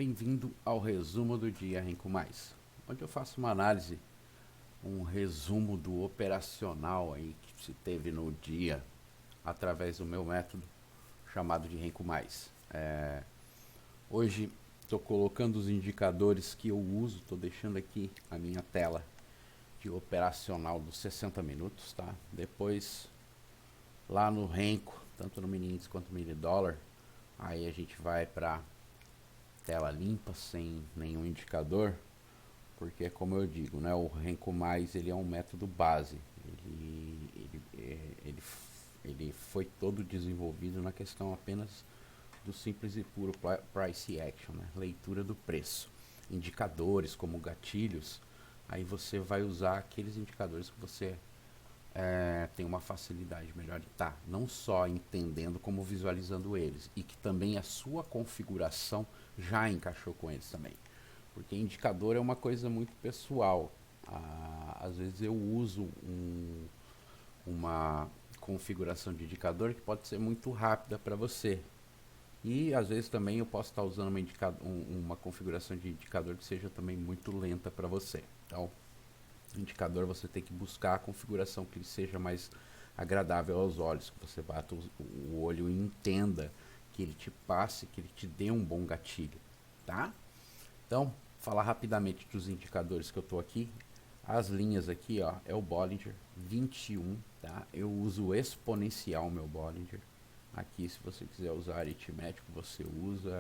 bem-vindo ao resumo do dia Renko Mais, onde eu faço uma análise, um resumo do operacional aí que se teve no dia através do meu método chamado de Renko Mais. Hoje estou colocando os indicadores que eu uso, estou deixando aqui a minha tela de operacional dos 60 minutos, tá? Depois lá no Renko, tanto no mini índice quanto no mini dólar, aí a gente vai para tela limpa, sem nenhum indicador, porque como eu digo, né, o Renko Mais ele é um método base, ele foi todo desenvolvido na questão apenas do simples e puro price action, né, leitura do preço, indicadores como gatilhos. Aí você vai usar aqueles indicadores que você tem uma facilidade melhor de estar não só entendendo como visualizando eles, e que também a sua configuração já encaixou com eles também, porque indicador é uma coisa muito pessoal. Às vezes eu uso uma configuração de indicador que pode ser muito rápida para você, e às vezes também eu posso estar usando uma configuração de indicador que seja também muito lenta para você. Então indicador você tem que buscar a configuração que ele seja mais agradável aos olhos, que você bata o olho e entenda, que ele te passe, que ele te dê um bom gatilho, tá? Então, falar rapidamente dos indicadores que eu estou aqui. As linhas aqui, ó, é o Bollinger 21, tá? Eu uso o exponencial meu Bollinger. Aqui, se você quiser usar aritmético, você usa,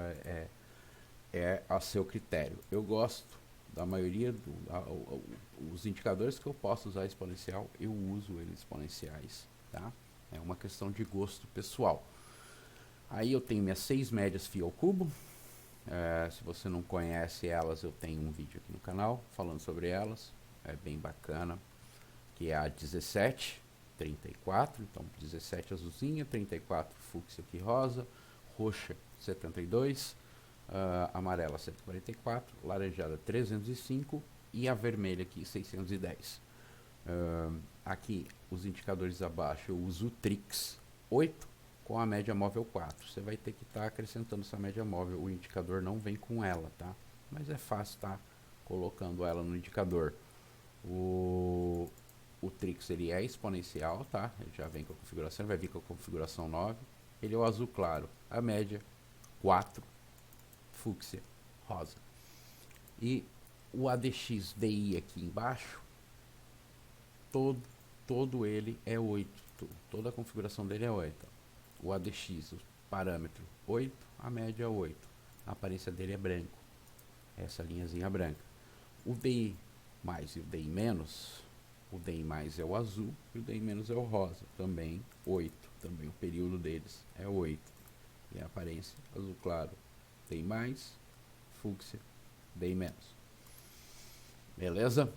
é a seu critério. Eu gosto da maioria os indicadores que eu posso usar exponencial, eu uso eles exponenciais, tá? É uma questão de gosto pessoal. Aí eu tenho minhas 6 médias fio ao cubo. Se você não conhece elas, eu tenho um vídeo aqui no canal falando sobre elas, é bem bacana, que é a 17, 34, então 17 azulzinha, 34 fúcsia aqui rosa, roxa 72, amarela 144, laranjada 305 e a vermelha aqui 610. Aqui os indicadores abaixo eu uso o Trix 8 com a média móvel 4. Você vai ter que estar acrescentando essa média móvel, o indicador não vem com ela, tá? Mas é fácil estar colocando ela no indicador. O Trix ele é exponencial, tá? Ele já vem com a configuração, vai vir com a configuração 9. Ele é o azul claro, a média 4, fúcsia, rosa. E o ADX DI aqui embaixo, todo ele é 8. Toda a configuração dele é 8. O ADX, o parâmetro 8, a média 8. A aparência dele é branco. Essa linhazinha branca. O DI mais e o DI menos, o DI mais é o azul e o DI menos é o rosa. Também 8. Também o período deles é 8. E a aparência azul claro. DI mais, fúcsia, DI menos. Beleza?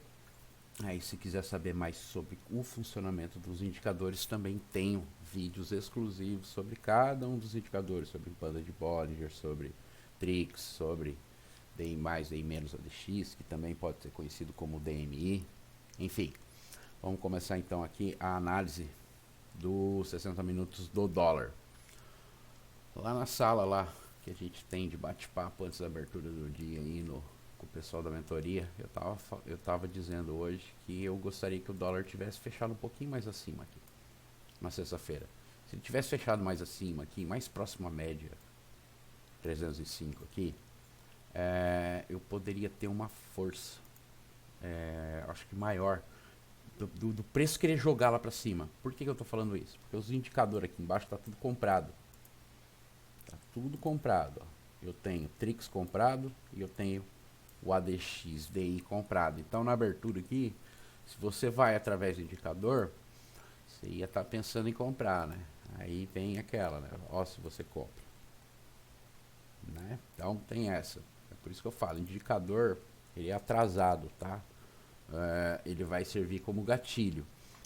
Aí se quiser saber mais sobre o funcionamento dos indicadores, também tenho vídeos exclusivos sobre cada um dos indicadores, sobre banda de Bollinger, sobre Trix, sobre DI mais, DI menos ADX, que também pode ser conhecido como DMI. Enfim, vamos começar então aqui a análise dos 60 minutos do dólar. Lá na sala lá que a gente tem de bate-papo antes da abertura do dia aí com o pessoal da mentoria, eu tava dizendo hoje que eu gostaria que o dólar tivesse fechado um pouquinho mais acima aqui, na sexta-feira. Se ele tivesse fechado mais acima aqui, mais próximo à média 305 aqui, eu poderia ter uma força, acho que maior, do preço querer jogar lá pra cima. Por que eu tô falando isso? Porque os indicadores aqui embaixo tá tudo comprado. Tá tudo comprado, ó. Eu tenho Trix comprado e eu tenho o ADX DI comprado. Então na abertura aqui, se você vai através do indicador, você ia estar pensando em comprar, né? Aí vem aquela, né? Ó, se você compra, né? Então tem essa. É por isso que eu falo, indicador, ele é atrasado, tá? Ele vai servir como gatilho.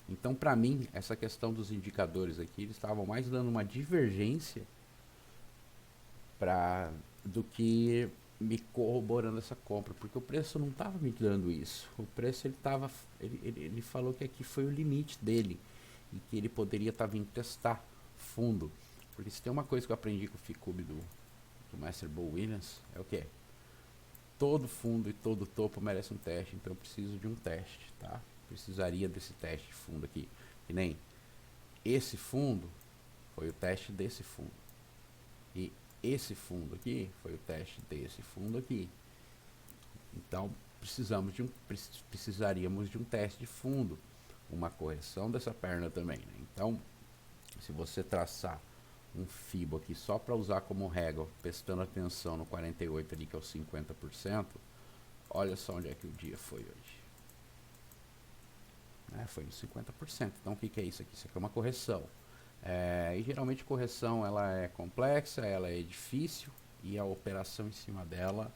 Então para mim, essa questão dos indicadores aqui, eles estavam mais dando uma divergência do que me corroborando essa compra, porque o preço não estava me dando isso. O preço ele falou que aqui foi o limite dele e que ele poderia estar vindo testar fundo. Porque se tem uma coisa que eu aprendi com o FICUB do Master Bo Williams, é o que? todo fundo e todo topo merece um teste, então eu preciso de um teste, tá? Precisaria desse teste de fundo aqui, que nem esse fundo foi o teste desse fundo, e esse fundo aqui foi o teste desse fundo aqui. Então precisaríamos de um teste de fundo, uma correção dessa perna também, né? Então, se você traçar um FIBO aqui só para usar como régua, prestando atenção no 48 ali, que é o 50%, olha só onde é que o dia foi hoje. Foi no 50%. Então o que é isso aqui? Isso aqui é uma correção. E geralmente correção ela é complexa, ela é difícil e a operação em cima dela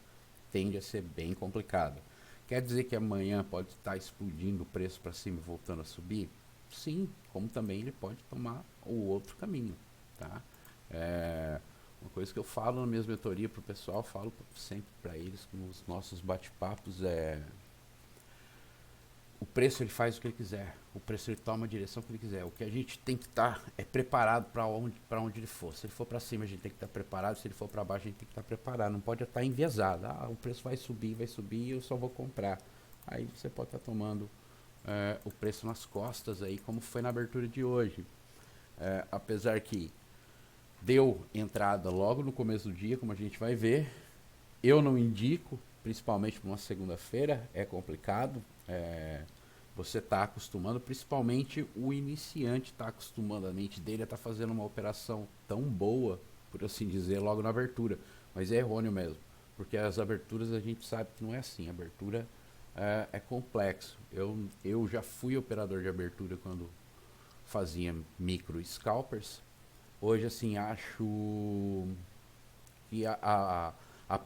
tende a ser bem complicada. Quer dizer que amanhã pode estar explodindo o preço para cima e voltando a subir? Sim, como também ele pode tomar o outro caminho, tá? Uma coisa que eu falo na minha mentoria para o pessoal, falo sempre para eles nos nossos bate-papos o preço ele faz o que ele quiser, o preço ele toma a direção que ele quiser. O que a gente tem que estar é preparado para onde ele for. Se ele for para cima, a gente tem que estar preparado. Se ele for para baixo, a gente tem que estar preparado. Não pode estar enviesado. O preço vai subir, eu só vou comprar. Aí você pode estar tomando o preço nas costas aí, como foi na abertura de hoje. Apesar que deu entrada logo no começo do dia, como a gente vai ver. Eu não indico, principalmente para uma segunda-feira, é complicado. Você está acostumando, principalmente o iniciante está acostumando a mente dele a estar fazendo uma operação tão boa, por assim dizer, logo na abertura. Mas é errôneo mesmo, porque as aberturas a gente sabe que não é assim. A abertura é complexo. Eu já fui operador de abertura quando fazia micro scalpers. Hoje, assim, acho que a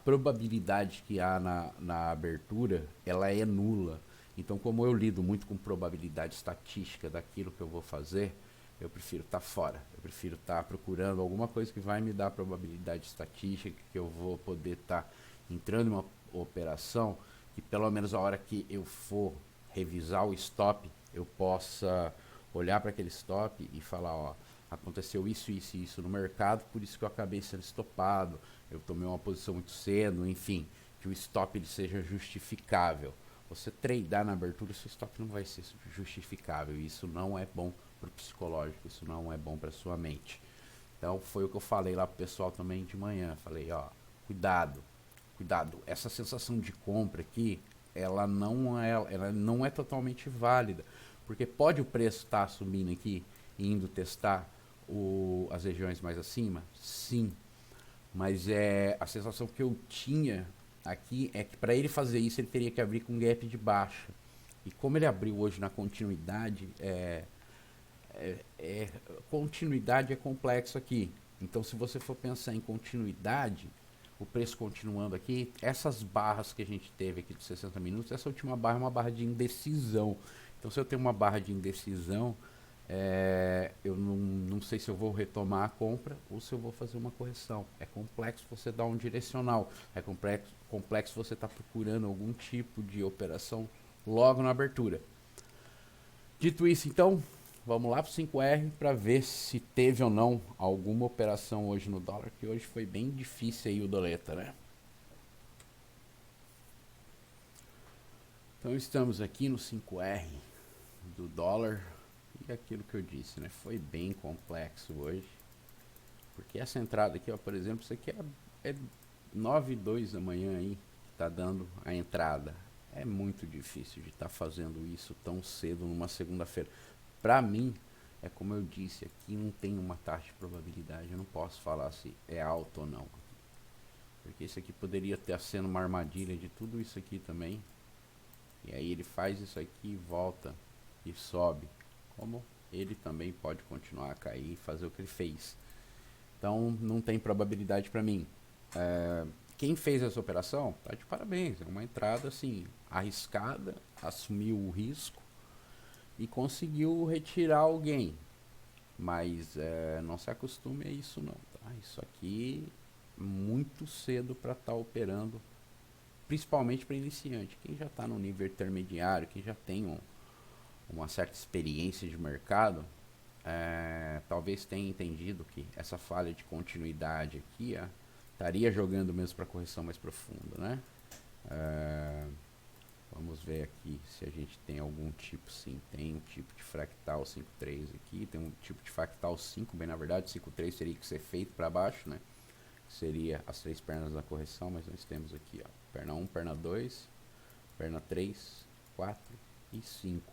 probabilidade que há na abertura, ela é nula. Então, como eu lido muito com probabilidade estatística daquilo que eu vou fazer, eu prefiro estar fora. Eu prefiro estar procurando alguma coisa que vai me dar probabilidade estatística, que eu vou poder estar entrando em uma operação, que pelo menos a hora que eu for revisar o stop, eu possa olhar para aquele stop e falar, ó, aconteceu isso, isso e isso no mercado, por isso que eu acabei sendo estopado, eu tomei uma posição muito cedo, enfim, que o stop ele seja justificável. Você tradear na abertura, o seu stop não vai ser justificável, e isso não é bom para o psicológico, isso não é bom para sua mente. Então foi o que eu falei lá pro pessoal também de manhã, falei, ó, cuidado, essa sensação de compra aqui, ela não é totalmente válida, porque pode o preço estar subindo aqui e indo testar as regiões mais acima? Sim. Mas a sensação que eu tinha aqui é que para ele fazer isso ele teria que abrir com gap de baixa. E como ele abriu hoje na continuidade, continuidade é complexo aqui. Então se você for pensar em continuidade, o preço continuando aqui, essas barras que a gente teve aqui de 60 minutos, essa última barra é uma barra de indecisão. Então se eu tenho uma barra de indecisão, eu não sei se eu vou retomar a compra ou se eu vou fazer uma correção. É complexo você dar um direcional, é complexo você estar procurando algum tipo de operação logo na abertura. Dito isso, então, vamos lá para o 5R para ver se teve ou não alguma operação hoje no dólar, que hoje foi bem difícil aí o doleta, né? Então estamos aqui no 5R do dólar. E aquilo que eu disse, né? Foi bem complexo hoje. Porque essa entrada aqui, ó, por exemplo, isso aqui é 9h02 da manhã aí, que tá dando a entrada. É muito difícil de estar fazendo isso tão cedo numa segunda-feira. Para mim, é como eu disse, aqui não tem uma taxa de probabilidade. Eu não posso falar se é alto ou não. Porque isso aqui poderia estar sendo uma armadilha de tudo isso aqui também. E aí ele faz isso aqui e volta e sobe. Como ele também pode continuar a cair e fazer o que ele fez. Então não tem probabilidade para mim. Quem fez essa operação tá de parabéns. É uma entrada assim arriscada, assumiu o risco e conseguiu retirar alguém. Mas não se acostume a isso não. Tá? Isso aqui muito cedo para estar operando, principalmente para iniciante. Quem já está no nível intermediário, quem já tem uma certa experiência de mercado, talvez tenha entendido que essa falha de continuidade aqui estaria jogando mesmo para correção mais profunda, né? Vamos ver aqui se a gente tem algum tipo. Sim, tem um tipo de fractal 5,3 aqui, tem um tipo de fractal 5, bem na verdade, 5,3 teria que ser feito para baixo, né? Seria as 3 pernas da correção, mas nós temos aqui, ó, perna 1, perna 2, perna 3, 4 e 5.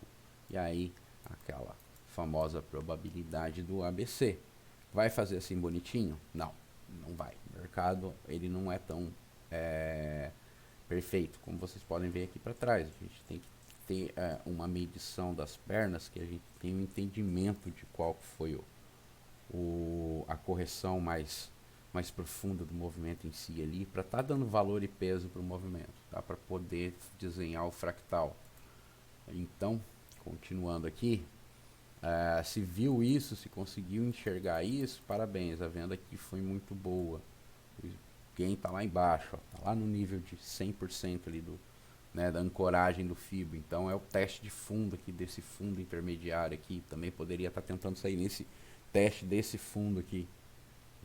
E aí, aquela famosa probabilidade do ABC. Vai fazer assim bonitinho? Não, não vai. O mercado, ele não é tão perfeito, como vocês podem ver aqui para trás. A gente tem que ter uma medição das pernas, que a gente tem um entendimento de qual foi a correção mais profunda do movimento em si ali, para estar dando valor e peso para o movimento, tá? Para poder desenhar o fractal. Então, continuando aqui, se viu isso, se conseguiu enxergar isso, parabéns, a venda aqui foi muito boa. O gain está lá embaixo, ó, tá lá no nível de 100% ali da ancoragem do FIBO. Então é o teste de fundo aqui, desse fundo intermediário aqui. Também poderia estar tentando sair nesse teste desse fundo aqui,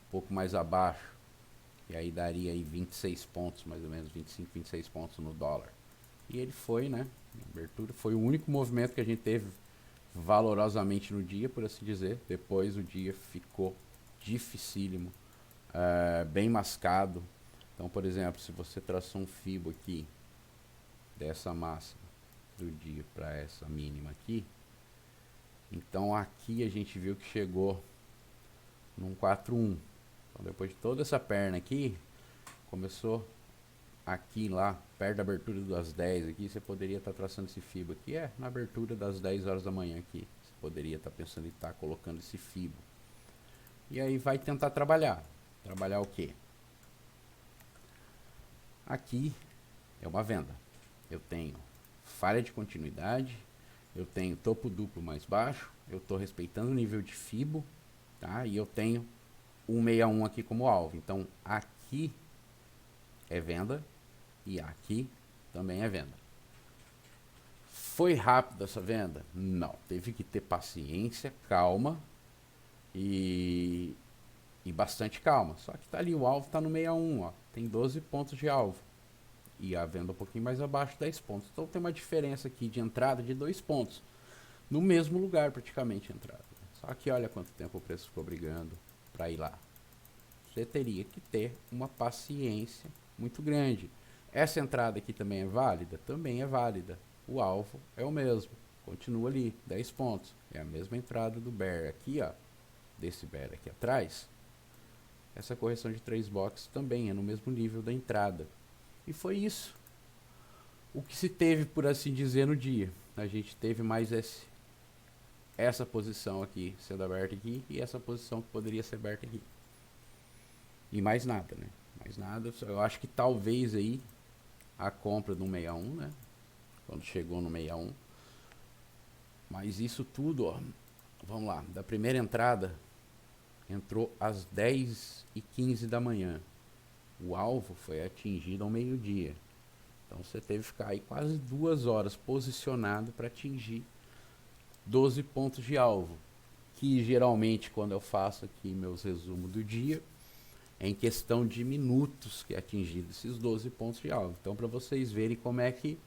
um pouco mais abaixo, e aí daria aí 26 pontos, mais ou menos 25, 26 pontos no dólar. E ele foi, né, na abertura, foi o único movimento que a gente teve valorosamente no dia, por assim dizer. Depois o dia ficou dificílimo, bem mascado. Então, por exemplo, se você traçou um FIBO aqui dessa máxima do dia para essa mínima aqui, então aqui a gente viu que chegou num 4,1. Então, depois de toda essa perna aqui, começou aqui lá, perto da abertura das 10 aqui, você poderia estar traçando esse FIBO aqui, na abertura das 10 horas da manhã aqui. Você poderia estar pensando em estar colocando esse FIBO. E aí vai tentar trabalhar. Trabalhar o quê? Aqui é uma venda. Eu tenho falha de continuidade, eu tenho topo duplo mais baixo, eu estou respeitando o nível de FIBO, tá? E eu tenho 161 aqui como alvo. Então aqui é venda e aqui também é venda. Foi rápido essa venda? Não. Teve que ter paciência, calma e bastante calma. Só que tá ali, o alvo tá no 61, ó. Tem 12 pontos de alvo. E a venda um pouquinho mais abaixo, 10 pontos. Então tem uma diferença aqui de entrada de 2 pontos. No mesmo lugar, praticamente, entrada. Só que olha quanto tempo o preço ficou brigando para ir lá. Você teria que ter uma paciência muito grande. Essa entrada aqui também é válida? Também é válida. O alvo é o mesmo. Continua ali, 10 pontos. É a mesma entrada do bear aqui, ó. Desse bear aqui atrás. Essa correção de 3 boxes também é no mesmo nível da entrada. E foi isso. O que se teve, por assim dizer, no dia. A gente teve mais essa posição aqui sendo aberta aqui e essa posição que poderia ser aberta aqui. E mais nada, né? Mais nada. Eu acho que talvez aí a compra do 61, né? Quando chegou no 61. Mas isso tudo, ó. Vamos lá. Da primeira entrada, entrou às 10h15 da manhã. O alvo foi atingido ao meio-dia. Então você teve que ficar aí quase 2 horas posicionado para atingir 12 pontos de alvo. Que geralmente, quando eu faço aqui meus resumos do dia, é em questão de minutos que é atingido esses 12 pontos de alvo. Então, para vocês verem como é que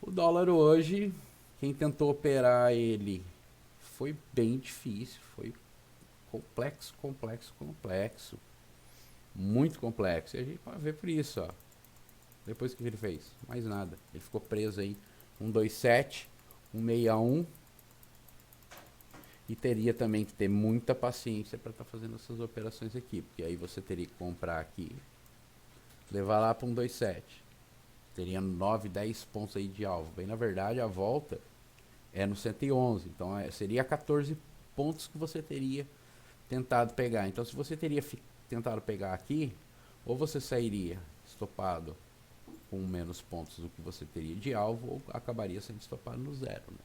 o dólar hoje, quem tentou operar ele, foi bem difícil, foi complexo, muito complexo. E a gente pode ver por isso, ó. Depois o que ele fez? Mais nada. Ele ficou preso aí, 127, 161. E teria também que ter muita paciência para estar fazendo essas operações aqui. Porque aí você teria que comprar aqui, levar lá para 127. Teria 9, 10 pontos aí de alvo. Bem, na verdade, a volta é no 111. Então seria 14 pontos que você teria tentado pegar. Então se você teria tentado pegar aqui, ou você sairia estopado com menos pontos do que você teria de alvo, ou acabaria sendo estopado no zero, né?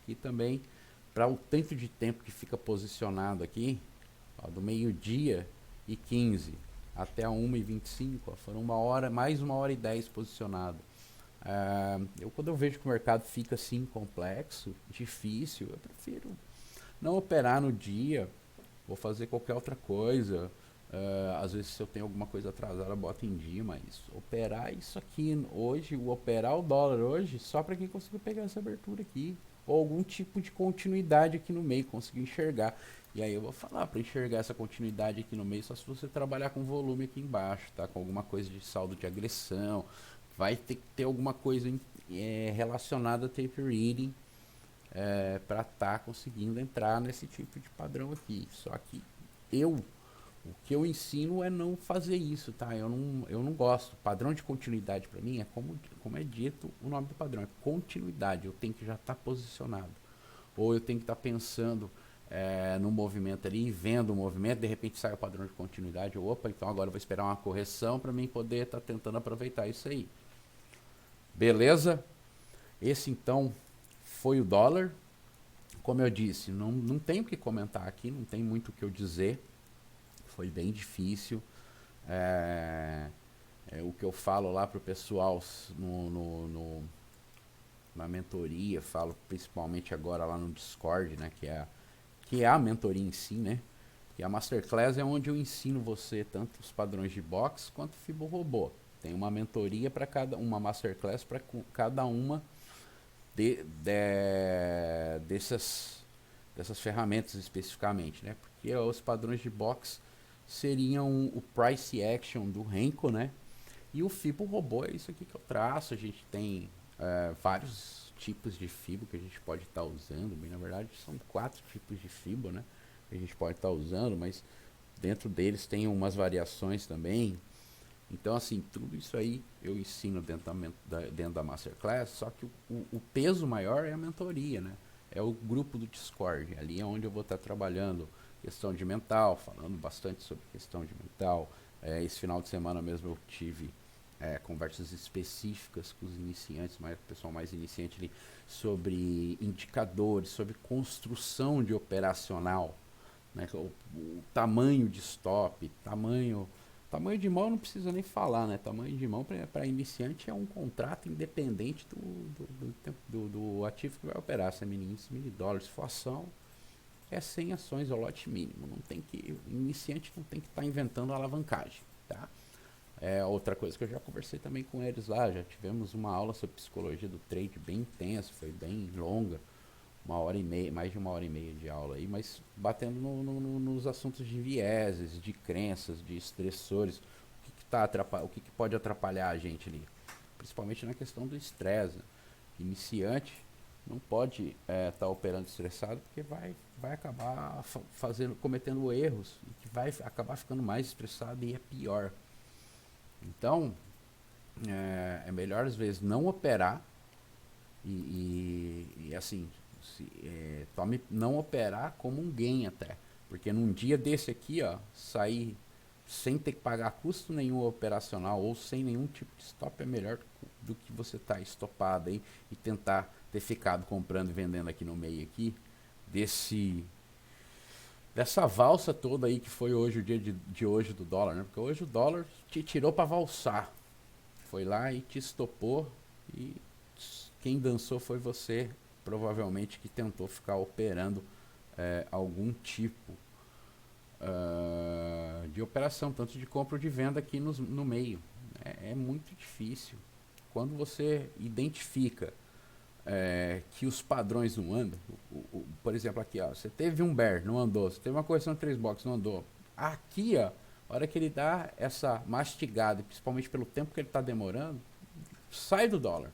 E também, para o tanto de tempo que fica posicionado aqui, ó, do meio-dia e 15 até a 1h25, ó, foram 1 hora, mais 1h10 posicionado. Quando eu vejo que o mercado fica assim complexo, difícil, eu prefiro não operar no dia, vou fazer qualquer outra coisa. Às vezes se eu tenho alguma coisa atrasada, eu boto em dia, mas operar isso aqui hoje, operar o dólar hoje, só para quem conseguiu pegar essa abertura aqui, ou algum tipo de continuidade aqui no meio, conseguiu enxergar. E aí eu vou falar para enxergar essa continuidade aqui no meio, só se você trabalhar com volume aqui embaixo, tá? Com alguma coisa de saldo de agressão, vai ter que ter alguma coisa relacionada a tape reading para estar conseguindo entrar nesse tipo de padrão aqui. Só que o que eu ensino é não fazer isso, tá? Eu não gosto. Padrão de continuidade para mim é como é dito o nome do padrão, é continuidade. Eu tenho que já estar posicionado. Ou eu tenho que estar pensando no movimento ali, vendo o movimento, de repente sai o padrão de continuidade. Opa, então agora eu vou esperar uma correção para mim poder estar tentando aproveitar isso aí. Beleza? Esse então foi o dólar. Como eu disse, não tenho o que comentar aqui, não tem muito o que eu dizer. Foi bem difícil. O que eu falo lá pro pessoal na mentoria, falo principalmente agora lá no Discord, né, que é a mentoria em si, né? E a Masterclass é onde eu ensino você tanto os padrões de box quanto Fibo Robô. Tem uma mentoria para uma Masterclass para cada uma dessas ferramentas especificamente, né? Porque os padrões de box seriam o Price Action do Renko, né? E o Fibo Robô é isso aqui que eu traço. A gente tem vários tipos de Fibo que a gente pode estar usando. Bem, na verdade, são 4 tipos de Fibo, né? Que a gente pode estar usando, mas dentro deles tem umas variações também. Então, assim, tudo isso aí eu ensino dentro da Masterclass, só que o peso maior é a mentoria, né? É o grupo do Discord, ali é onde eu vou estar trabalhando questão de mental, falando bastante sobre questão de mental. Esse final de semana mesmo eu tive conversas específicas com os iniciantes, o pessoal mais iniciante ali, sobre indicadores, sobre construção de operacional, né? O tamanho de stop, tamanho de mão não precisa nem falar, né? Tamanho de mão para iniciante é um contrato independente do ativo que vai operar, se é mini índice, mini dólar, se for ação, é 100 ações ao lote mínimo. Não tem que, iniciante não tem que estar inventando alavancagem, tá? Outra coisa que eu já conversei também com eles lá, já tivemos uma aula sobre psicologia do trade bem intensa, foi bem longa, 1h30, mais de 1h30 de aula aí, mas batendo nos assuntos de vieses, de crenças, de estressores, o que pode atrapalhar a gente ali, principalmente na questão do estresse. Iniciante não pode estar operando estressado, porque vai acabar cometendo erros, e que vai acabar ficando mais estressado e é pior. Então, é melhor às vezes não operar e assim, não operar como um gain até. Porque num dia desse aqui, ó, sair sem ter que pagar custo nenhum operacional ou sem nenhum tipo de stop é melhor do que você estar estopado aí e tentar ter ficado comprando e vendendo aqui no meio aqui dessa valsa toda aí que foi hoje o dia de hoje do dólar, né? Porque hoje o dólar te tirou para valsar. Foi lá e te estopou e quem dançou foi você, provavelmente, que tentou ficar operando algum tipo de operação, tanto de compra ou de venda aqui no meio. É muito difícil. Quando você identifica que os padrões não andam, por exemplo, aqui, ó, você teve um bear, não andou, você teve uma correção de 3 boxes, não andou. Aqui, ó, a hora que ele dá essa mastigada, principalmente pelo tempo que ele está demorando, sai do dólar,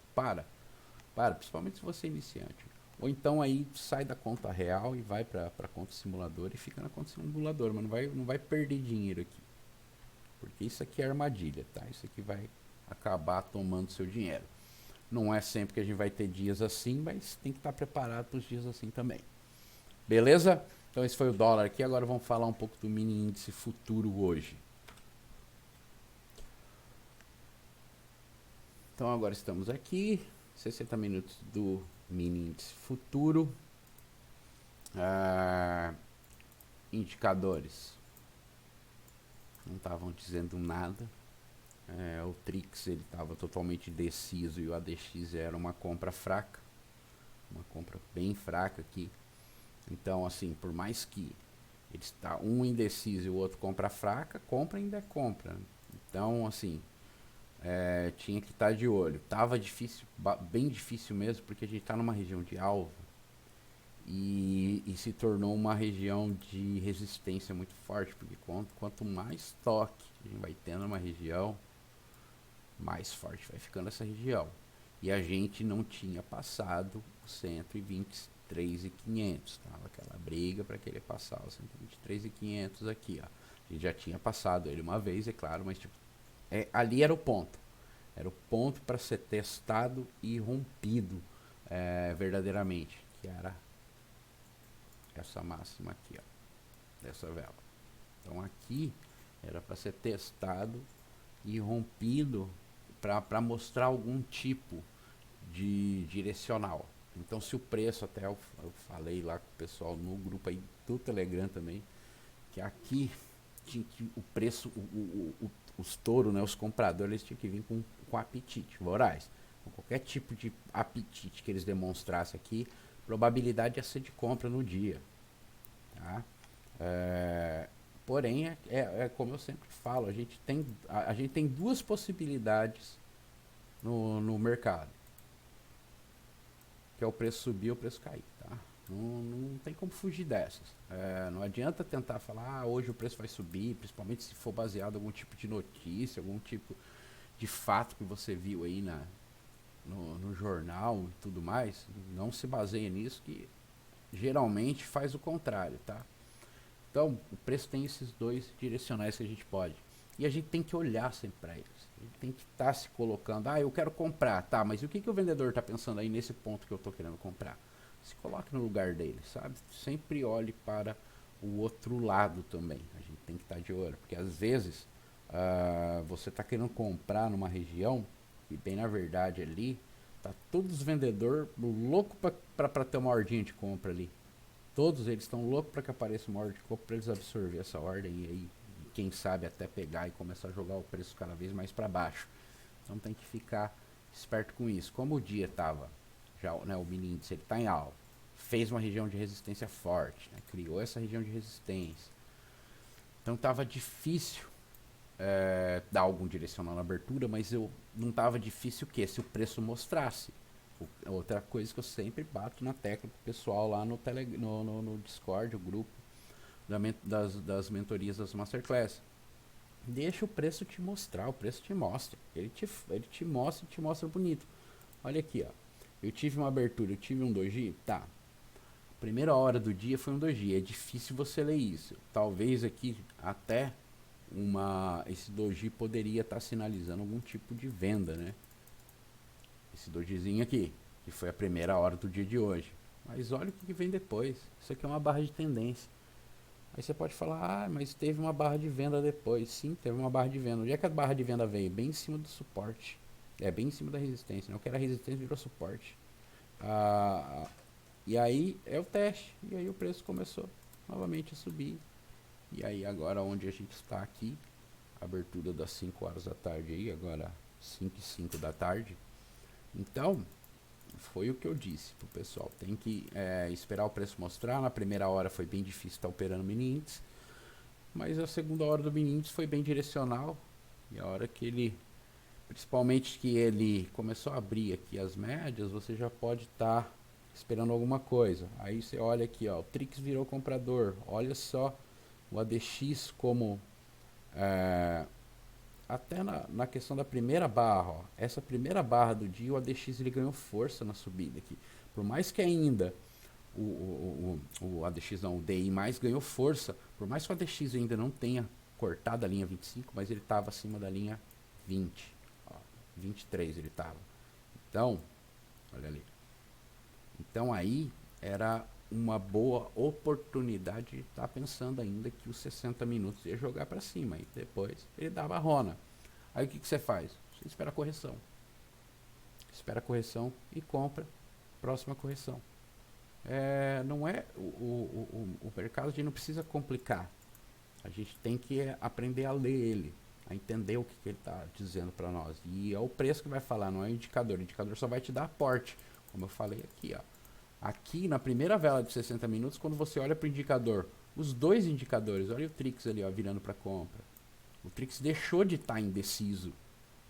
principalmente se você é iniciante. Ou então aí sai da conta real e vai para a conta simulador e fica na conta simulador, mas não vai perder dinheiro aqui. Porque isso aqui é armadilha, tá? Isso aqui vai acabar tomando seu dinheiro. Não é sempre que a gente vai ter dias assim, mas tem que estar preparado para os dias assim também. Beleza? Então esse foi o dólar aqui, agora vamos falar um pouco do mini índice futuro hoje. Então agora estamos aqui, 60 minutos do mini índice futuro. Indicadores não estavam dizendo nada. O Trix ele estava totalmente indeciso e o ADX era uma compra fraca, uma compra bem fraca aqui. Então, assim, por mais que Ele está um indeciso e o outro compra fraca, compra e ainda compra. Então, assim, tinha que estar de olho. Tava difícil, bem difícil mesmo, porque a gente está numa região de alva e se tornou uma região de resistência muito forte, porque quanto mais toque a gente vai tendo numa região, mais forte vai ficando essa região. E a gente não tinha passado o 123.500, tava aquela briga para querer passar o 123.500 aqui, ó. A gente já tinha passado ele uma vez, é claro, mas tipo, ali era o ponto. Era o ponto para ser testado e rompido verdadeiramente, que era essa máxima aqui, ó, dessa vela. Então aqui era para ser testado e rompido para mostrar algum tipo de direcional. Então, se o preço, até eu falei lá com o pessoal no grupo aí do Telegram também, que aqui tinha que o preço, os touros, né, os compradores, eles tinham que vir com apetite, voraz. Com qualquer tipo de apetite que eles demonstrassem aqui, probabilidade ia ser de compra no dia. Tá? Porém, como eu sempre falo, a gente tem duas possibilidades no mercado, que é o preço subir ou o preço cair, tá? Não tem como fugir dessas. Não adianta tentar falar, hoje o preço vai subir, principalmente se for baseado em algum tipo de notícia, algum tipo de fato que você viu aí no jornal e tudo mais. Não se baseia nisso, que geralmente faz o contrário, tá? Então, o preço tem esses dois direcionais que a gente pode. E a gente tem que olhar sempre para eles. A gente tem que estar se colocando, eu quero comprar, tá, mas o que o vendedor está pensando aí nesse ponto que eu estou querendo comprar? Se coloque no lugar dele, sabe? Sempre olhe para o outro lado também. A gente tem que estar de olho, porque às vezes você está querendo comprar numa região e bem na verdade ali tá todos os vendedores loucos para ter uma ordem de compra ali. Todos eles estão loucos para que apareça uma ordem de compra para eles absorver essa ordem e aí, quem sabe, até pegar e começar a jogar o preço cada vez mais para baixo. Então tem que ficar esperto com isso. Como o dia estava, já, né, o mini índice ele está em alta, fez uma região de resistência forte, né, criou essa região de resistência. Então estava difícil dar algum direcional na abertura, mas não estava difícil o quê? Se o preço mostrasse. Outra coisa que eu sempre bato na tecla com o pessoal lá no Discord, o grupo das mentorias das Masterclass. Deixa o preço te mostrar, o preço te mostra. Ele te mostra e te mostra bonito. Olha aqui, ó. Eu tive uma abertura, eu tive um doji, tá. Primeira hora do dia foi um doji. É difícil você ler isso. Talvez aqui até esse doji poderia estar sinalizando algum tipo de venda, né? Esse dojizinho aqui, que foi a primeira hora do dia de hoje. Mas olha o que vem depois. Isso aqui é uma barra de tendência. Aí você pode falar, mas teve uma barra de venda depois. Sim, teve uma barra de venda. Onde é que a barra de venda veio? Bem em cima do suporte. Bem em cima da resistência. Não que era resistência, virou suporte. E aí é o teste. E aí o preço começou novamente a subir. E aí agora onde a gente está aqui, abertura das 5 horas da tarde aí, agora 5 e 5 da tarde. Então, foi o que eu disse pro pessoal. Tem que esperar o preço mostrar. Na primeira hora foi bem difícil estar operando mini índice, mas a segunda hora do mini índice foi bem direcional. E a hora que principalmente que ele começou a abrir aqui as médias, você já pode estar esperando alguma coisa. Aí você olha aqui, ó, o Trix virou comprador. Olha só o ADX como até na questão da primeira barra, ó, essa primeira barra do dia, o ADX ele ganhou força na subida aqui. Por mais que ainda o ADX não, o DI mais ganhou força, por mais que o ADX ainda não tenha cortado a linha 25, mas ele estava acima da linha 20, ó, 23 ele estava. Então, olha ali. Então aí era uma boa oportunidade de estar pensando ainda que os 60 minutos ia jogar para cima e depois ele dava a rona. Aí o que você faz? Você espera a correção. Espera a correção e compra próxima correção. Não é o mercado, a gente não precisa complicar. A gente tem que aprender a ler ele, a entender o que ele está dizendo para nós. E é o preço que vai falar, não é o indicador. O indicador só vai te dar aporte, como eu falei aqui, ó. Aqui na primeira vela de 60 minutos, quando você olha para o indicador, os dois indicadores, olha o Trix ali, ó, virando para compra. O Trix deixou de estar indeciso.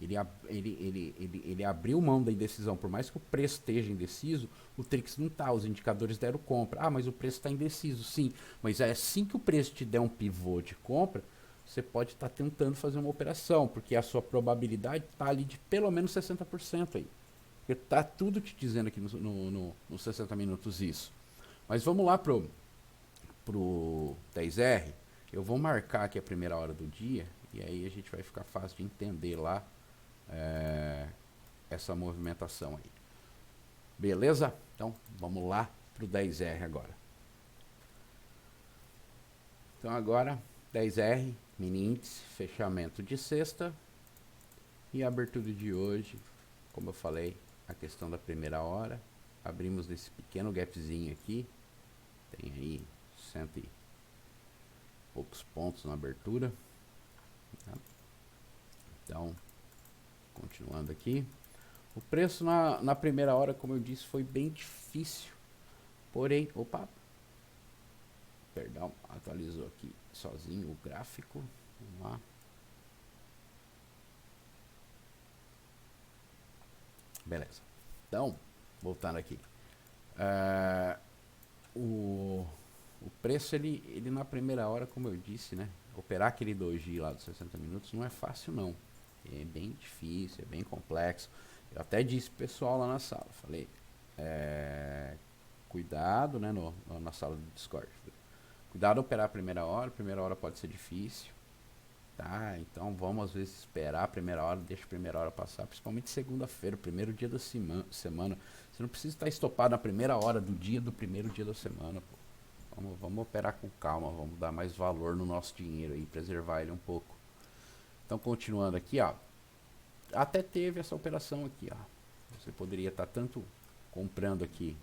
Ele abriu mão da indecisão. Por mais que o preço esteja indeciso, o Trix não está. Os indicadores deram compra. Ah, mas o preço está indeciso. Sim, mas é assim que o preço te der um pivô de compra, você pode estar tentando fazer uma operação, porque a sua probabilidade está ali de pelo menos 60% aí. Porque está tudo te dizendo aqui nos 60 minutos isso. Mas vamos lá pro 10R. Eu vou marcar aqui a primeira hora do dia, e aí a gente vai ficar fácil de entender lá essa movimentação aí. Beleza? Então vamos lá pro 10R agora. Então agora 10R, mini índice, fechamento de sexta e a abertura de hoje, como eu falei, a questão da primeira hora. Abrimos nesse pequeno gapzinho aqui, tem aí 100 e poucos pontos na abertura. Tá? Então, continuando aqui. O preço na primeira hora, como eu disse, foi bem difícil. Porém, opa, perdão, atualizou aqui sozinho o gráfico. Vamos lá. Beleza. Então, voltando aqui. O preço, ele na primeira hora, como eu disse, né? Operar aquele doji lá dos 60 minutos não é fácil, não. É bem difícil, é bem complexo. Eu até disse pro pessoal lá na sala, falei, cuidado, né, na sala do Discord. Cuidado operar a primeira hora pode ser difícil, tá? Então vamos às vezes esperar a primeira hora, deixa a primeira hora passar, principalmente segunda-feira, primeiro dia da semana. Você não precisa estar estopado na primeira hora do primeiro dia da semana, pô. Vamos operar com calma, vamos dar mais valor no nosso dinheiro aí, preservar ele um pouco. Então, continuando aqui, ó. Até teve essa operação aqui, ó. Você poderia estar tanto comprando aqui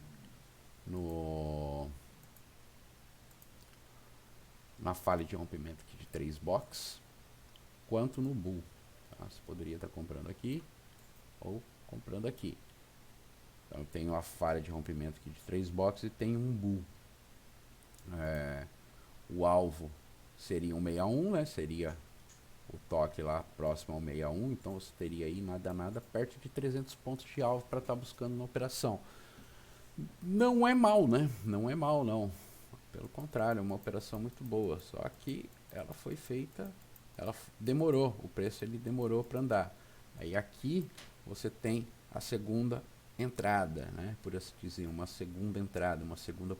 na falha de rompimento aqui de 3 box, quanto no bull. Tá? Você poderia estar comprando aqui ou comprando aqui. Então, eu tenho a falha de rompimento aqui de 3 box e tenho um bull. O alvo seria um 61, né? Seria o toque lá próximo ao 61, então você teria aí nada perto de 300 pontos de alvo para estar buscando uma operação. Não é mal, né? Não é mal, não. Pelo contrário, é uma operação muito boa, só que ela foi feita, ela demorou, o preço ele demorou para andar. Aí aqui você tem a segunda entrada, né? Por assim dizer, uma segunda entrada, uma segunda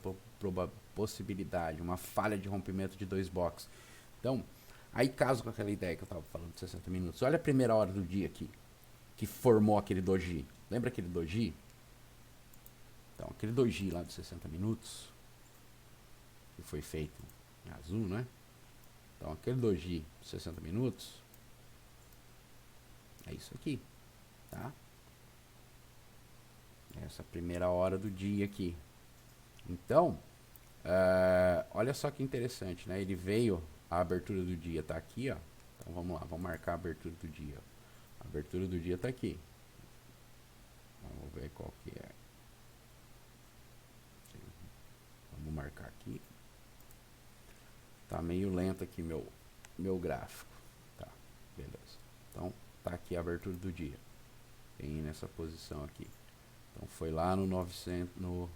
possibilidade, uma falha de rompimento de 2 boxes. Então, aí caso com aquela ideia que eu estava falando de 60 minutos, olha a primeira hora do dia aqui, que formou aquele doji. Lembra aquele doji? Então, aquele doji lá de 60 minutos, que foi feito em azul, né? Então, aquele doji de 60 minutos, é isso aqui, tá? Essa primeira hora do dia aqui. Então, olha só que interessante, né? Ele veio, a abertura do dia tá aqui, ó. Então vamos lá, vamos marcar a abertura do dia. A abertura do dia tá aqui. Vamos ver qual que é. Vamos marcar aqui. Tá meio lento aqui meu gráfico. Tá, beleza. Então tá aqui a abertura do dia. Tem nessa posição aqui. Então foi lá no 900, no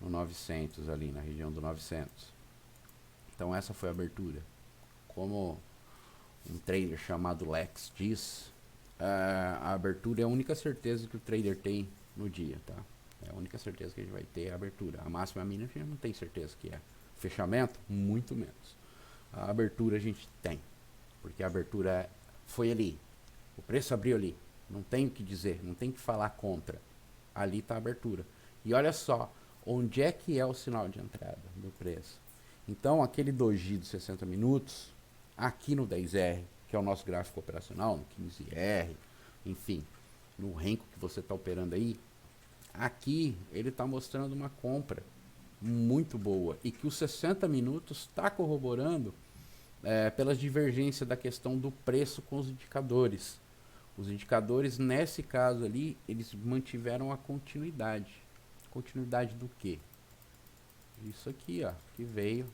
900 ali, na região do 900. Então essa foi a abertura. Como um trader chamado Lex diz, a abertura é a única certeza que o trader tem no dia, tá? É a única certeza que a gente vai ter é a abertura. A máxima e a mínima a gente não tem certeza que é. Fechamento, muito menos. A abertura a gente tem, porque a abertura foi ali. O preço abriu ali. Não tem o que dizer, não tem o que falar contra. Ali está a abertura. E olha só, onde é que é o sinal de entrada do preço? Então, aquele doji de 60 minutos, aqui no 10R, que é o nosso gráfico operacional, no 15R, enfim, no renko que você está operando aí, aqui ele está mostrando uma compra muito boa e que os 60 minutos está corroborando pela divergência da questão do preço com os indicadores. Os indicadores, nesse caso ali, eles mantiveram a continuidade. Continuidade do quê? Isso aqui, ó, que veio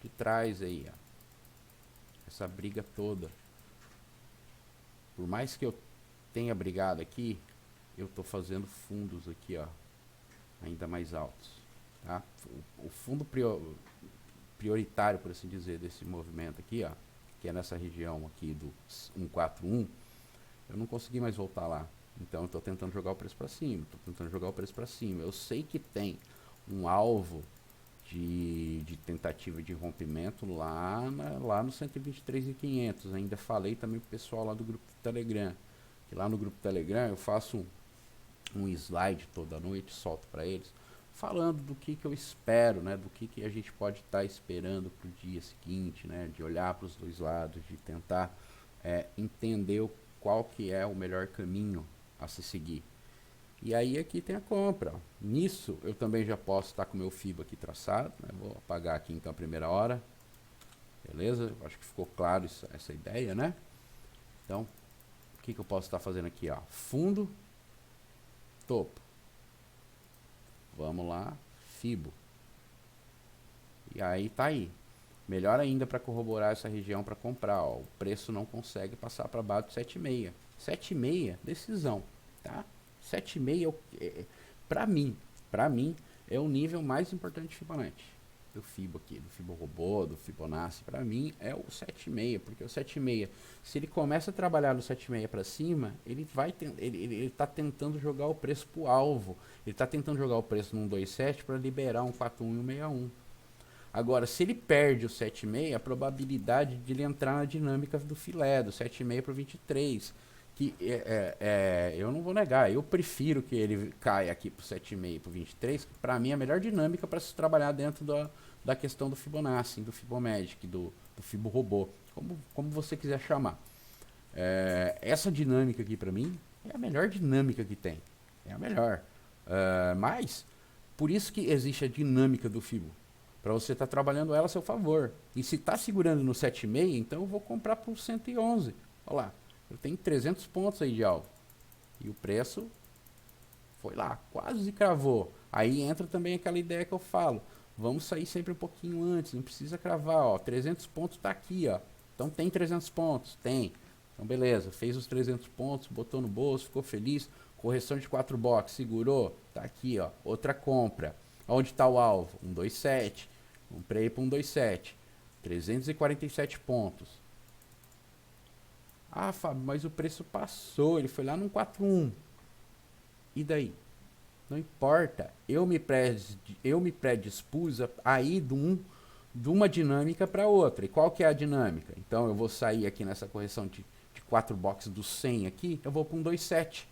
que traz aí, ó, essa briga toda. Por mais que eu tenha brigado aqui, eu tô fazendo fundos aqui, ó, ainda mais altos, tá? O fundo prioritário, por assim dizer, desse movimento aqui, ó, que é nessa região aqui do 141, eu não consegui mais voltar lá. Então eu estou tentando jogar o preço para cima, Eu sei que tem um alvo de tentativa de rompimento lá no 123.500. Ainda falei também pro pessoal lá do grupo do Telegram, que lá no grupo do Telegram eu faço um slide toda noite, solto para eles, falando do que eu espero, né, do que a gente pode estar esperando para o dia seguinte, né, de olhar para os dois lados, de tentar entender qual que é o melhor caminho a se seguir. E aí aqui tem a compra. Ó. Nisso eu também já posso estar com o meu FIBO aqui traçado, né, vou apagar aqui então a primeira hora, beleza? Acho que ficou claro essa ideia, né? Então, o que eu posso estar fazendo aqui? Ó? Fundo, topo. Vamos lá, FIBO. E aí tá aí. Melhor ainda para corroborar essa região para comprar. Ó. O preço não consegue passar para baixo de 7,6. 7,6, decisão. Tá? 7,6 para mim, é o nível mais importante de Fibonacci. Do Fibo aqui, do Fibo Robô, do Fibonacci. Para mim é o 7,6. Porque o 7,6, se ele começa a trabalhar no 7,6 para cima, ele tá tentando jogar o preço pro alvo. Ele está tentando jogar o preço num 2,7 para liberar um 4,1 e um 6,1. Agora, se ele perde o 7,6, a probabilidade de ele entrar na dinâmica do filé, do 7,6 para o 23, que eu não vou negar, eu prefiro que ele caia aqui para o 7,5 para o 23, que para mim é a melhor dinâmica para se trabalhar dentro da questão do Fibonacci, do Fibomagic, do Fibo Robô, como você quiser chamar. Essa dinâmica aqui para mim é a melhor dinâmica que tem, é a melhor. Mas, por isso que existe a dinâmica do Fibo, para você estar trabalhando ela a seu favor. E se está segurando no 7,5, então eu vou comprar por 111. Olha lá, eu tenho 300 pontos aí de alvo. E o preço foi lá, quase cravou. Aí entra também aquela ideia que eu falo. Vamos sair sempre um pouquinho antes, não precisa cravar, ó. 300 pontos está aqui, ó. Então tem 300 pontos? Tem. Então beleza, fez os 300 pontos, botou no bolso, ficou feliz. Correção de 4 box, segurou, tá aqui, ó, outra compra. Onde está o alvo? 127. Comprei para 127. 347 pontos. Ah, Fábio, mas o preço passou, ele foi lá no 41. E daí? Não importa. Eu me predispus a ir de uma dinâmica para outra. E qual que é a dinâmica? Então eu vou sair aqui nessa correção de 4 boxes do 100 aqui, eu vou para um 2,7.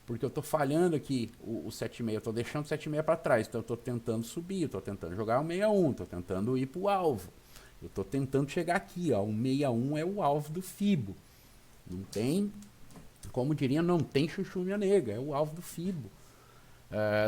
Porque eu estou falhando aqui o 7,6, eu estou deixando o 7,6 para trás, então eu estou tentando subir, eu estou tentando jogar o 6,1, estou tentando ir para o alvo. Eu estou tentando chegar aqui, ó, o 6,1 é o alvo do Fibo. Não tem, como diria, não tem chuchu minha nega, é o alvo do Fibo.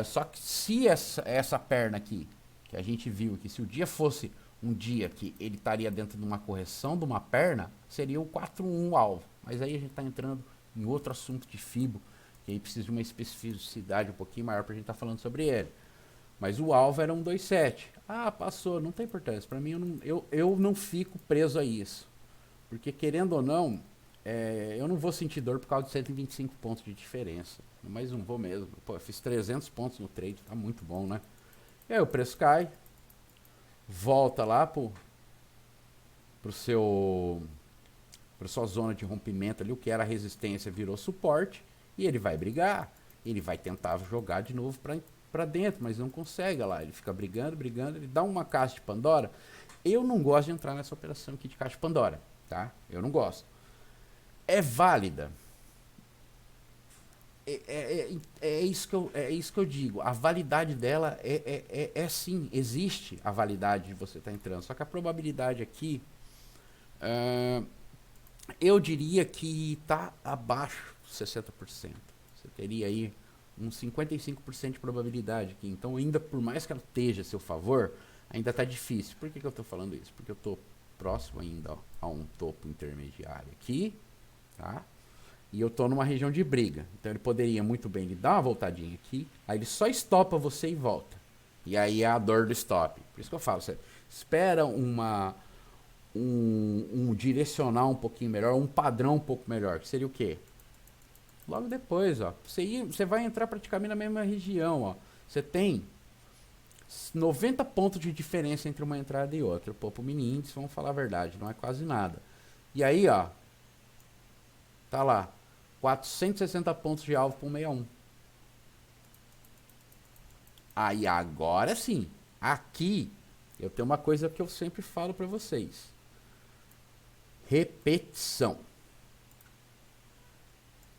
Só que se essa perna aqui, que a gente viu aqui, se o dia fosse um dia que ele estaria dentro de uma correção de uma perna, seria o 4,1 o alvo. Mas aí a gente está entrando em outro assunto de Fibo, que aí precisa de uma especificidade um pouquinho maior para a gente estar falando sobre ele. Mas o alvo era um 2,7. Ah, passou, não tem importância. Para mim, eu não fico preso a isso. Porque, querendo ou não, eu não vou sentir dor por causa de 125 pontos de diferença. Mas não vou mesmo. Pô, eu fiz 300 pontos no trade, tá muito bom, né? E aí o preço cai, volta lá para sua zona de rompimento ali, o que era resistência virou suporte. E ele vai brigar, ele vai tentar jogar de novo para dentro, mas não consegue lá. Ele fica brigando, ele dá uma caixa de Pandora. Eu não gosto de entrar nessa operação aqui de caixa de Pandora, tá? Eu não gosto. É válida. É isso que eu digo. A validade dela sim, existe a validade de você estar entrando. Só que a probabilidade aqui, eu diria que está abaixo 60%. Você teria aí uns 55% de probabilidade aqui. Então, ainda por mais que ela esteja a seu favor, ainda está difícil. Por que eu estou falando isso? Porque eu estou próximo ainda, ó, a um topo intermediário aqui, tá? E eu estou numa região de briga. Então, ele poderia muito bem lhe dar uma voltadinha aqui, aí ele só estopa você e volta. E aí é a dor do stop. Por isso que eu falo, espera um direcional um pouquinho melhor, um padrão um pouco melhor, que seria o quê? Logo depois, ó, você vai entrar praticamente na mesma região, ó. Você tem 90 pontos de diferença entre uma entrada e outra. Pô, pro mini índice, vamos falar a verdade, não é quase nada. E aí, ó, tá lá, 460 pontos de alvo pro 61. Aí agora sim, aqui eu tenho uma coisa que eu sempre falo para vocês. Repetição.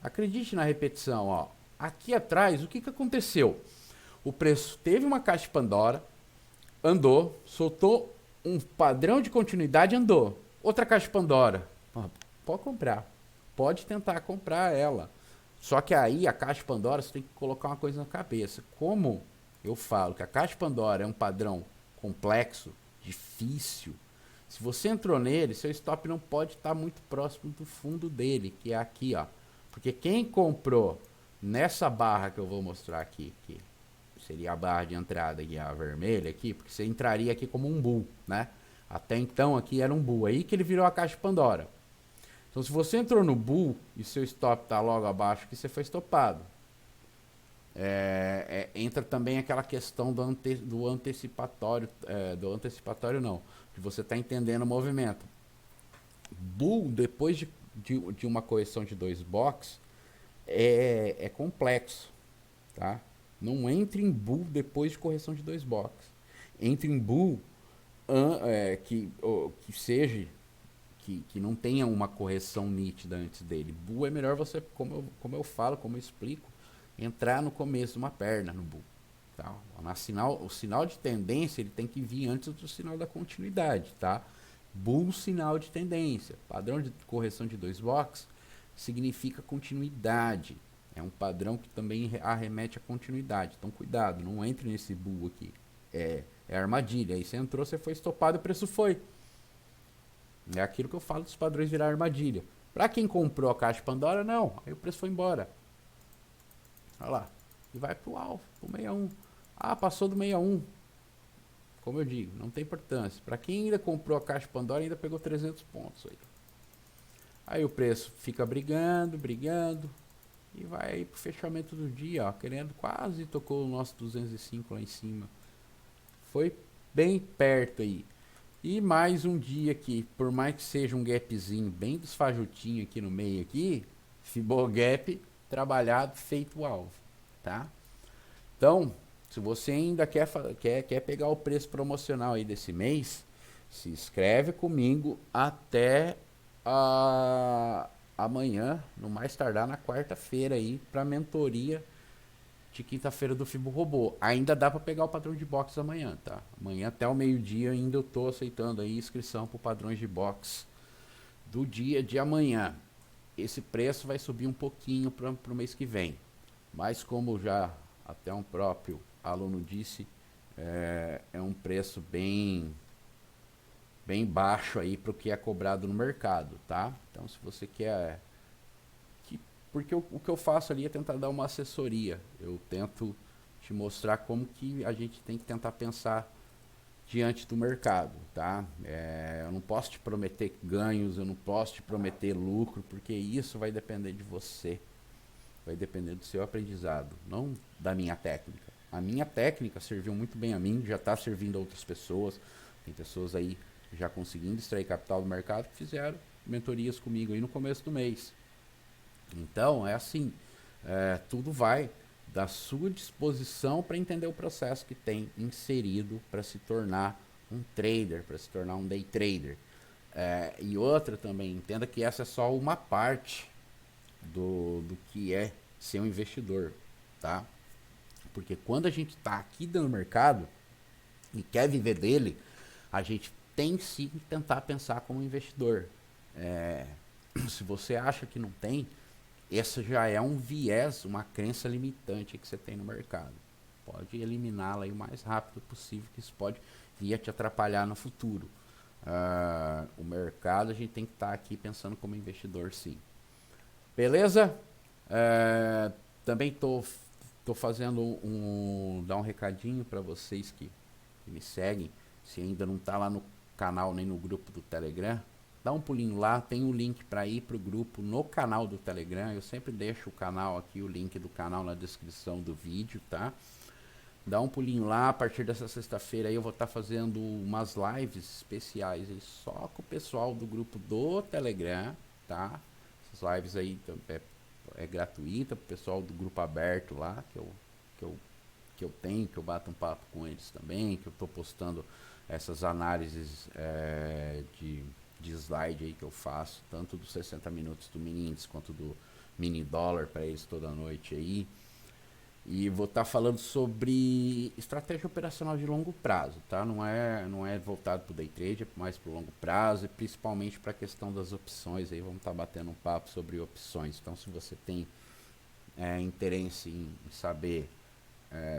Acredite na repetição, ó. Aqui atrás, o que aconteceu? O preço teve uma caixa de Pandora, andou, soltou um padrão de continuidade, andou. Outra caixa de Pandora, pode comprar. Pode tentar comprar ela. Só que aí a caixa de Pandora você tem que colocar uma coisa na cabeça. Como eu falo que a caixa de Pandora é um padrão complexo, difícil, se você entrou nele, seu stop não pode estar muito próximo do fundo dele, que é aqui, ó. Porque quem comprou nessa barra que eu vou mostrar aqui, que seria a barra de entrada aqui, a vermelha aqui, porque você entraria aqui como um bull, né? Até então aqui era um bull, aí que ele virou a caixa de Pandora. Então se você entrou no bull e seu stop está logo abaixo, que você foi stopado. Entra também aquela questão do antecipatório, do antecipatório não, que você está entendendo o movimento. Bull, depois de uma correção de 2 box, é complexo, tá? Não entre em bull depois de correção de 2 box. Entre em bull que seja que não tenha uma correção nítida antes dele. Bull é melhor você, como eu falo, como eu explico, entrar no começo de uma perna no bull. Tá? O sinal de tendência ele tem que vir antes do sinal da continuidade, tá? Bull, sinal de tendência. Padrão de correção de 2 box significa continuidade. É um padrão que também arremete a continuidade. Então cuidado, não entre nesse bull aqui. É armadilha. Aí você entrou, você foi estopado, o preço foi. É aquilo que eu falo dos padrões virar armadilha. Para quem comprou a caixa Pandora, não. Aí o preço foi embora. Olha lá. E vai pro alvo, pro 61. Ah, passou do 61. Como eu digo, não tem importância. Para quem ainda comprou a caixa Pandora, ainda pegou 300 pontos aí. Aí o preço fica brigando. E vai aí pro fechamento do dia, ó. Querendo, quase tocou o nosso 205 lá em cima. Foi bem perto aí. E mais um dia aqui, por mais que seja um gapzinho bem desfajutinho aqui no meio aqui, Fibogap trabalhado, feito o alvo, tá? Então, se você ainda quer pegar o preço promocional aí desse mês, se inscreve comigo até amanhã, no mais tardar na quarta-feira aí, para mentoria de quinta-feira do Fibo Robô. Ainda dá para pegar o padrão de box amanhã, tá? Amanhã até o meio-dia ainda eu tô aceitando aí inscrição para padrões de box do dia de amanhã. Esse preço vai subir um pouquinho para o mês que vem. Mas como já até um próprio aluno disse, é um preço bem baixo aí para o que é cobrado no mercado, tá? Então se você quer... Porque o que eu faço ali é tentar dar uma assessoria. Eu tento te mostrar como que a gente tem que tentar pensar diante do mercado, tá? Eu não posso te prometer ganhos, eu não posso te prometer lucro, porque isso vai depender de você. Vai depender do seu aprendizado, não da minha técnica. A minha técnica serviu muito bem a mim, já está servindo a outras pessoas. Tem pessoas aí já conseguindo extrair capital do mercado que fizeram mentorias comigo aí no começo do mês. Então, é assim, tudo vai da sua disposição para entender o processo que tem inserido para se tornar um trader, para se tornar um day trader. E outra também, entenda que essa é só uma parte do que é ser um investidor, tá? Porque quando a gente está aqui no mercado e quer viver dele, a gente tem sim que tentar pensar como investidor. Se você acha que não tem, essa já é um viés, uma crença limitante que você tem no mercado. Pode eliminá-la aí o mais rápido possível, que isso pode vir a te atrapalhar no futuro. O mercado a gente tem que estar aqui pensando como investidor, sim. Beleza? Também tô fazendo dar um recadinho para vocês que me seguem. se ainda não está lá no canal nem no grupo do Telegram, dá um pulinho lá, tem um link para ir para o grupo no canal do Telegram. Eu sempre deixo o canal aqui, o link do canal na descrição do vídeo, tá? Dá um pulinho lá, a partir dessa sexta-feira aí eu vou estar fazendo umas lives especiais aí só com o pessoal do grupo do Telegram, tá? Essas lives aí é gratuita pro pessoal do grupo aberto lá, que eu, que eu tenho, que eu bato um papo com eles também, que eu tô postando essas análises de slide aí que eu faço, tanto dos 60 minutos do mini índice quanto do mini dólar para eles toda noite aí. E vou estar falando sobre estratégia operacional de longo prazo, tá? Não é voltado para o day trade, é mais para o longo prazo e principalmente para a questão das opções. Aí vamos estar batendo um papo sobre opções. Então, se você tem interesse em saber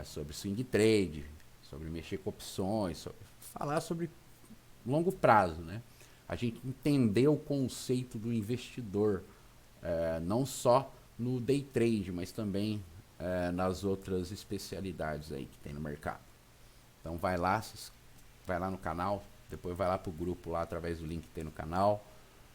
sobre swing trade, sobre mexer com opções, falar sobre longo prazo, né? A gente entender o conceito do investidor, não só no day trade, mas também nas outras especialidades aí que tem no mercado. Então vai lá no canal, depois vai lá pro grupo lá através do link que tem no canal,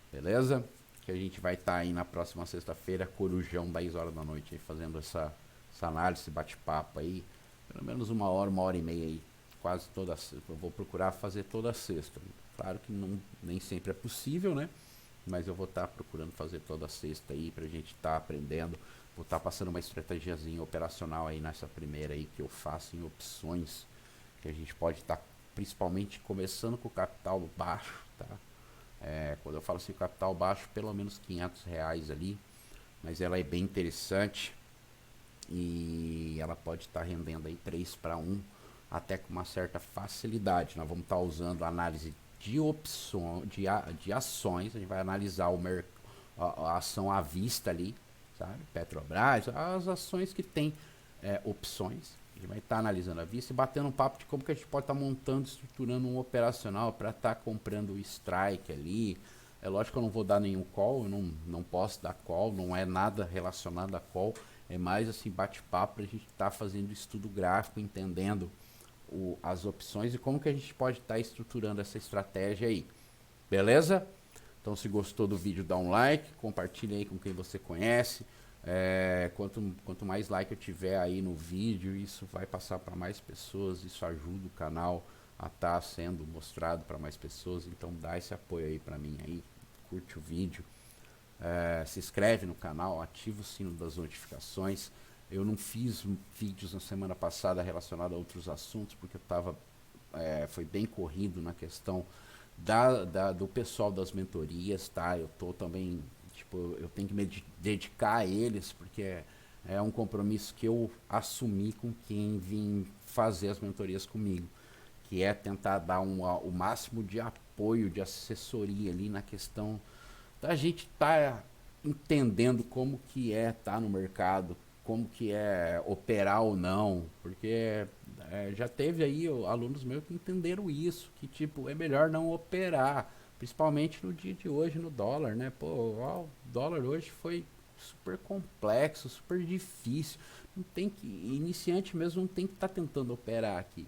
beleza? Que a gente vai estar aí na próxima sexta-feira, corujão, 10 horas da noite, aí, fazendo essa análise, esse bate-papo aí, pelo menos uma hora e meia aí, quase toda sexta. Eu vou procurar fazer toda sexta. Claro que nem sempre é possível, né? Mas eu vou estar procurando fazer toda sexta aí pra gente estar aprendendo. Vou estar passando uma estratégiazinha operacional aí nessa primeira aí que eu faço em opções, que a gente pode estar principalmente começando com o capital baixo, tá? Quando eu falo assim capital baixo, pelo menos R$ 500 ali, mas ela é bem interessante e ela pode estar rendendo aí 3 para 1 até com uma certa facilidade. Nós vamos estar usando a análise de opções, de ações, a gente vai analisar a ação à vista ali, sabe? Petrobras, as ações que tem opções. A gente vai estar analisando a vista e batendo um papo de como que a gente pode estar montando, estruturando um operacional para estar comprando o strike ali. É lógico que eu não vou dar nenhum call, eu não posso dar call, não é nada relacionado a call, é mais assim bate-papo para a gente estar fazendo estudo gráfico, entendendo as opções e como que a gente pode estar estruturando essa estratégia aí. Beleza? Então, se gostou do vídeo, dá um like, compartilha aí com quem você conhece. Quanto mais like eu tiver aí no vídeo, isso vai passar para mais pessoas, isso ajuda o canal a estar sendo mostrado para mais pessoas. Então, dá esse apoio aí para mim aí, curte o vídeo, se inscreve no canal, ativa o sino das notificações. Eu não fiz vídeos na semana passada relacionados a outros assuntos, porque foi bem corrido na questão do pessoal das mentorias, tá? Eu tô também, eu tenho que me dedicar a eles, porque é um compromisso que eu assumi com quem vem fazer as mentorias comigo, que é tentar dar o máximo de apoio, de assessoria ali na questão da gente entendendo como que tá no mercado, como que é operar ou não, porque já teve aí alunos meus que entenderam isso, que é melhor não operar, principalmente no dia de hoje no dólar, né? Pô, o dólar hoje foi super complexo, super difícil, iniciante mesmo não tem que estar tentando operar aqui,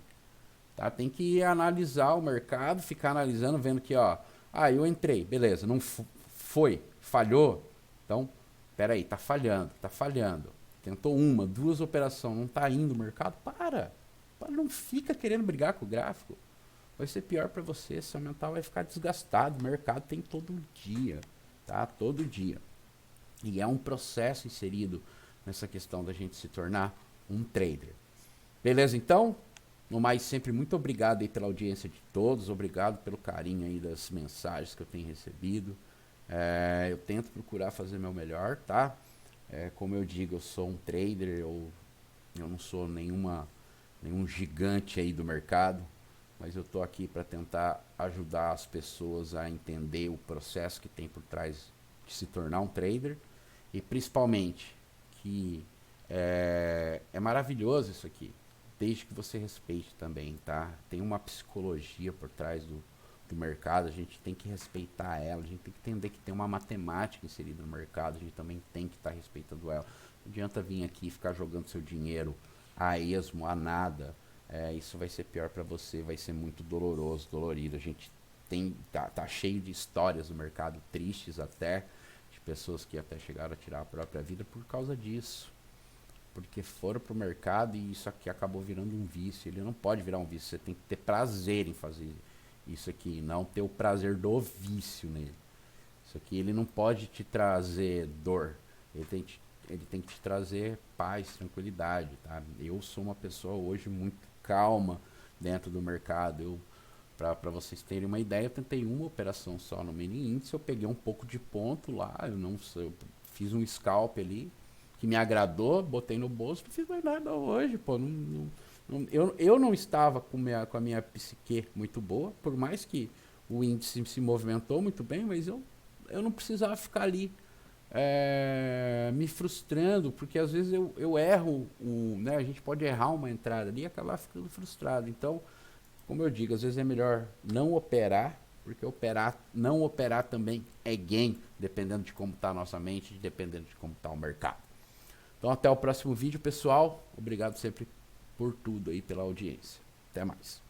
tá? Tem que analisar o mercado, ficar analisando, vendo que, eu entrei, beleza, não falhou, então, peraí, tá falhando. Tentou uma, duas operações, não tá indo o mercado, não fica querendo brigar com o gráfico. Vai ser pior para você, seu mental vai ficar desgastado. O mercado tem todo dia, tá? Todo dia. E é um processo inserido nessa questão da gente se tornar um trader. Beleza, então? No mais, sempre muito obrigado aí pela audiência de todos, obrigado pelo carinho aí das mensagens que eu tenho recebido. Eu tento procurar fazer meu melhor, tá? Como eu digo, eu sou um trader, eu não sou nenhum gigante aí do mercado, mas eu tô aqui para tentar ajudar as pessoas a entender o processo que tem por trás de se tornar um trader e principalmente que é maravilhoso isso aqui, desde que você respeite também, tá? Tem uma psicologia por trás do mercado, a gente tem que respeitar ela, a gente tem que entender que tem uma matemática inserida no mercado, a gente também tem que estar respeitando ela. Não adianta vir aqui e ficar jogando seu dinheiro a esmo, a nada, isso vai ser pior para você, vai ser muito doloroso, dolorido. A gente tá cheio de histórias no mercado tristes até, de pessoas que até chegaram a tirar a própria vida por causa disso. Porque foram pro mercado e isso aqui acabou virando um vício. Ele não pode virar um vício, você tem que ter prazer em fazer isso aqui, não ter o prazer do vício nele. Isso aqui ele não pode te trazer dor, ele tem que te trazer paz, tranquilidade, tá? Eu sou uma pessoa hoje muito calma dentro do mercado. Para vocês terem uma ideia, eu tentei uma operação só no mini índice, eu peguei um pouco de ponto lá, eu não sei, eu fiz um scalp ali que me agradou, botei no bolso, não fiz mais nada hoje, pô, eu não estava com a minha psique muito boa, por mais que o índice se movimentou muito bem, mas eu não precisava ficar ali me frustrando, porque às vezes eu erro, né, a gente pode errar uma entrada ali e acabar ficando frustrado. Então, como eu digo, às vezes é melhor não operar, porque não operar também é gain, dependendo de como está a nossa mente, dependendo de como está o mercado. Então até o próximo vídeo, pessoal. Obrigado sempre por tudo aí, pela audiência. Até mais.